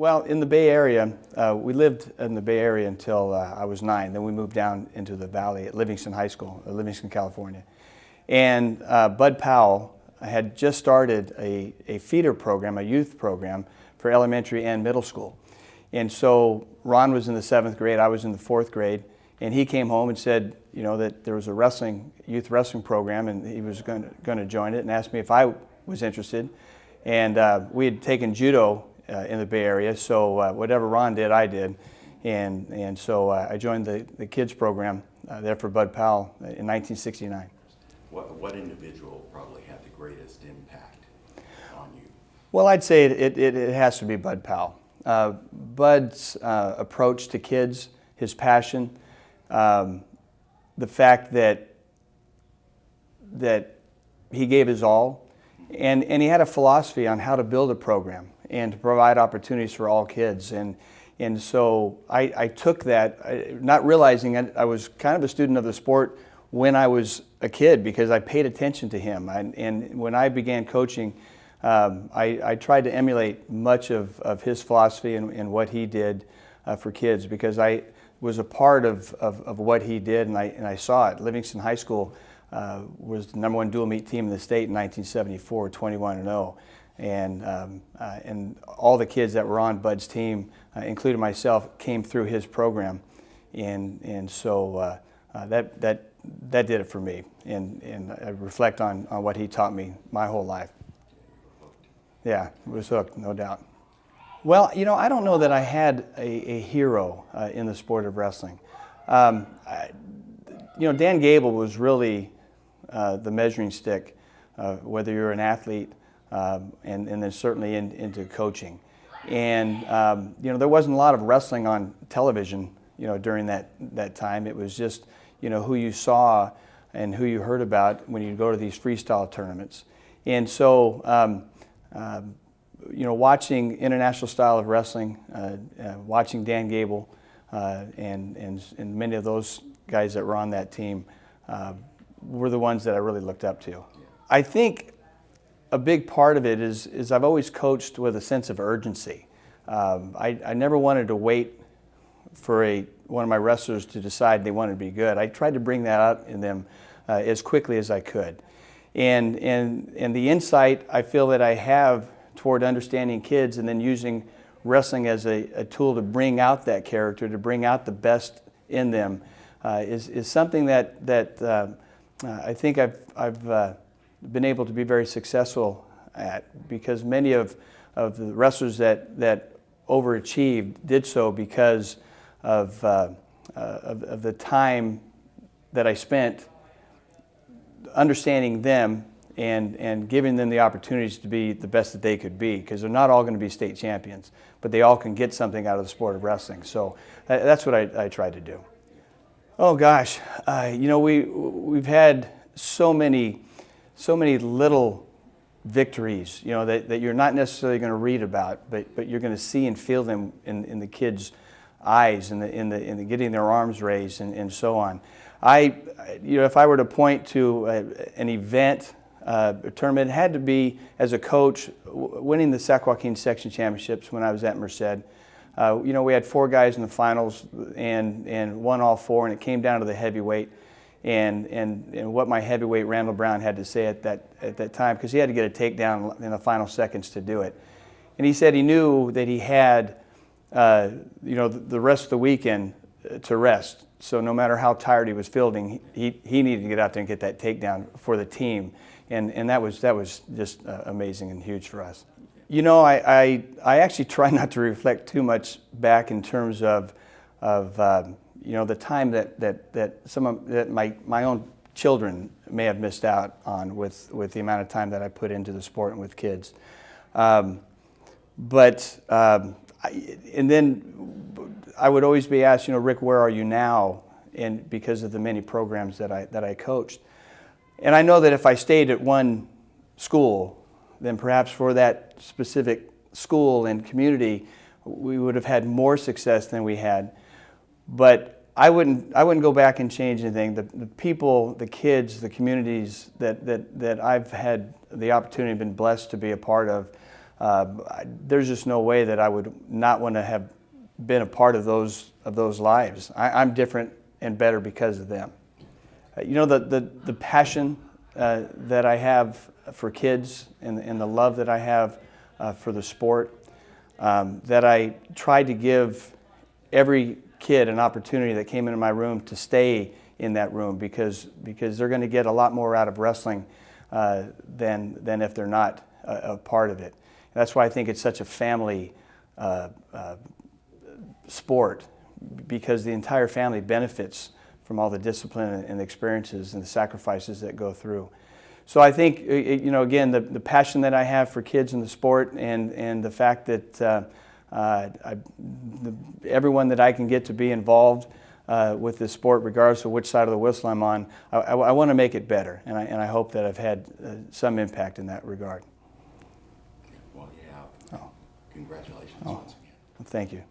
Well, in the Bay Area, we lived in the Bay Area until I was 9. Then we moved down into the valley at Livingston High School, Livingston, California. And Bud Powell had just started a feeder program, a youth program for elementary and middle school. And so Ron was in the 7th grade, I was in the 4th grade, and he came home and said, you know, that there was a youth wrestling program, and he was going to join it, and asked me if I was interested. And we had taken judo in the Bay Area, so whatever Ron did, I did. And so I joined the kids program there for Bud Powell in 1969. What individual probably had the greatest impact on you? Well, I'd say it has to be Bud Powell. Bud's approach to kids, his passion, the fact that he gave his all, and he had a philosophy on how to build a program and to provide opportunities for all kids. And so I took that, not realizing I was kind of a student of the sport when I was a kid, because I paid attention to him. And when I began coaching, I tried to emulate much of his philosophy and what he did for kids, because I was a part of what he did, and I saw it. Livingston High School was the #1 dual meet team in the state in 1974, 21-0. And all the kids that were on Bud's team, including myself, came through his program. And so that did it for me. And I reflect on what he taught me my whole life. Yeah, it was hooked, no doubt. Well, you know, I don't know that I had a hero in the sport of wrestling. You know, Dan Gable was really the measuring stick, whether you're an athlete and then certainly into coaching. And, you know, there wasn't a lot of wrestling on television, you know, during that time. It was just, you know, who you saw and who you heard about when you go to these freestyle tournaments. And so, you know, watching international style of wrestling, watching Dan Gable and many of those guys that were on that team were the ones that I really looked up to. I think a big part of it is I've always coached with a sense of urgency. I never wanted to wait for one of my wrestlers to decide they wanted to be good. I tried to bring that out in them as quickly as I could. And the insight I feel that I have toward understanding kids and then using wrestling as a tool to bring out that character, to bring out the best in them, is something that I think I've been able to be very successful at, because many of the wrestlers that overachieved did so because of the time that I spent understanding them and giving them the opportunities to be the best that they could be, because they're not all going to be state champions, but they all can get something out of the sport of wrestling. So that's what I tried to do. Oh gosh, you know, we've had so many little victories, you know, that you're not necessarily going to read about, but you're going to see and feel them in the kids' eyes, in the getting their arms raised and so on. You know, if I were to point to an event, a tournament, it had to be, as a coach, winning the Sac Joaquin section championships when I was at Merced. You know, we had 4 guys in the finals and won all 4, and it came down to the heavyweight. And what my heavyweight Randall Brown had to say at that time, because he had to get a takedown in the final seconds to do it. And he said he knew that he had you know, the rest of the weekend to rest. So no matter how tired he was feeling, he needed to get out there and get that takedown for the team. And that was just amazing and huge for us. You know, I actually try not to reflect too much back in terms of you know, the time that my own children may have missed out on with the amount of time that I put into the sport and with kids. And then I would always be asked, you know, Rick, where are you now? And because of the many programs that I coached. And I know that if I stayed at one school, then perhaps for that specific school and community, we would have had more success than we had. But I wouldn't go back and change anything. The people, the kids, the communities that I've had the opportunity, been blessed to be a part of, there's just no way that I would not want to have been a part of those lives. I'm different and better because of them. You know, the passion that I have for kids and the love that I have for the sport, that I tried to give every kid an opportunity that came into my room to stay in that room because they're going to get a lot more out of wrestling than if they're not a part of it. And that's why I think it's such a family sport, because the entire family benefits from all the discipline and the experiences and the sacrifices that go through. So I think, you know, again, the passion that I have for kids in the sport and the fact that everyone that I can get to be involved with this sport, regardless of which side of the whistle I'm on, I want to make it better, and I hope that I've had some impact in that regard. Well, yeah. Oh. Congratulations Oh. once again. Thank you.